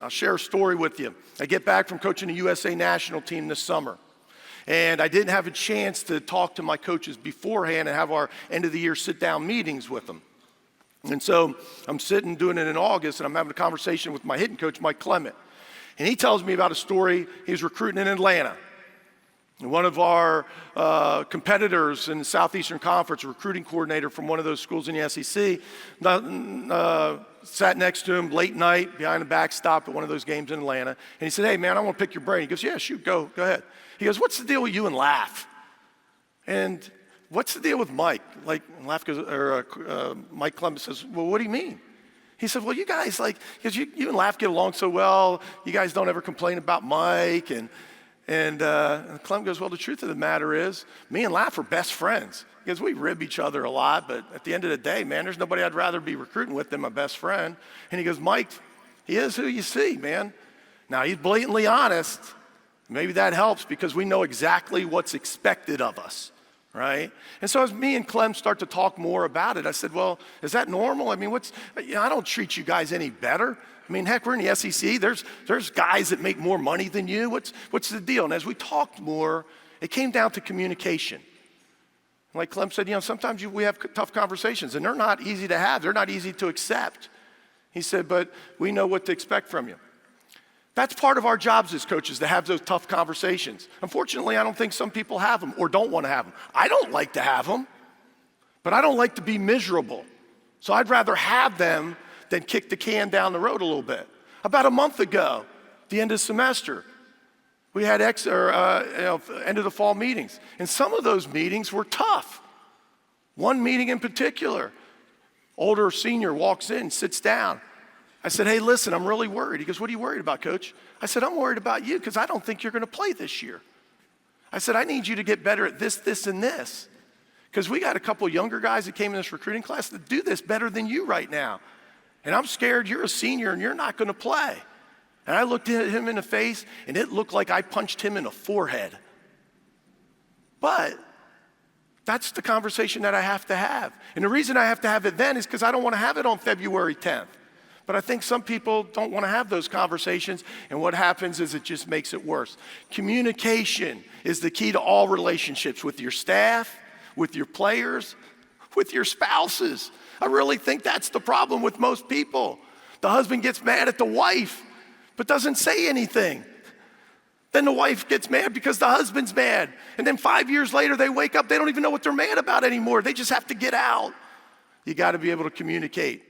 I'll share a story with you. I get back from coaching the USA national team this summer, and I didn't have a chance to talk to my coaches beforehand and have our end of the year sit down meetings with them. And so I'm sitting doing it in August, and I'm having a conversation with my hitting coach, Mike Clement. And he tells me about a story. He was recruiting in Atlanta. And one of our competitors in the Southeastern Conference, a recruiting coordinator from one of those schools in the SEC, sat next to him late night behind the backstop at one of those games in Atlanta. And he said, "Hey, man, I want to pick your brain." He goes, "Yeah, shoot, go ahead." He goes, "What's the deal with you and Laugh? And what's the deal with Mike?" Laugh goes, Mike Clement says, "Well, what do you mean?" He said, "Well, you guys, because you and Laugh get along so well. You guys don't ever complain about Mike." And Clem goes, "Well, the truth of the matter is, me and Laugh are best friends. Because we rib each other a lot, but at the end of the day, man, there's nobody I'd rather be recruiting with than my best friend." And he goes, "Mike, he is who you see, man." Now, he's blatantly honest. Maybe that helps because we know exactly what's expected of us, right? And so as me and Clem start to talk more about it, I said, "Well, is that normal? I mean, I don't treat you guys any better. I mean, heck, we're in the SEC. There's guys that make more money than you. What's the deal?" And as we talked more, it came down to communication. Like Clem said, sometimes we have tough conversations, and they're not easy to have. They're not easy to accept. He said, "But we know what to expect from you." That's part of our jobs as coaches, to have those tough conversations. Unfortunately, I don't think some people have them or don't want to have them. I don't like to have them, but I don't like to be miserable. So I'd rather have them than kick the can down the road a little bit. About a month ago, the end of the semester, we had end of the fall meetings, and some of those meetings were tough. One meeting in particular, older senior walks in, sits down. I said, "Hey, listen, I'm really worried." He goes, "What are you worried about, Coach?" I said, "I'm worried about you because I don't think you're going to play this year." I said, "I need you to get better at this, this, and this, because we got a couple younger guys that came in this recruiting class that do this better than you right now. And I'm scared you're a senior and you're not going to play." And I looked at him in the face, and it looked like I punched him in the forehead. But that's the conversation that I have to have. And the reason I have to have it then is because I don't want to have it on February 10th. But I think some people don't want to have those conversations, and what happens is it just makes it worse. Communication is the key to all relationships with your staff, with your players, with your spouses. I really think that's the problem with most people. The husband gets mad at the wife, but doesn't say anything. Then the wife gets mad because the husband's mad. And then 5 years later, they wake up, they don't even know what they're mad about anymore. They just have to get out. You got to be able to communicate.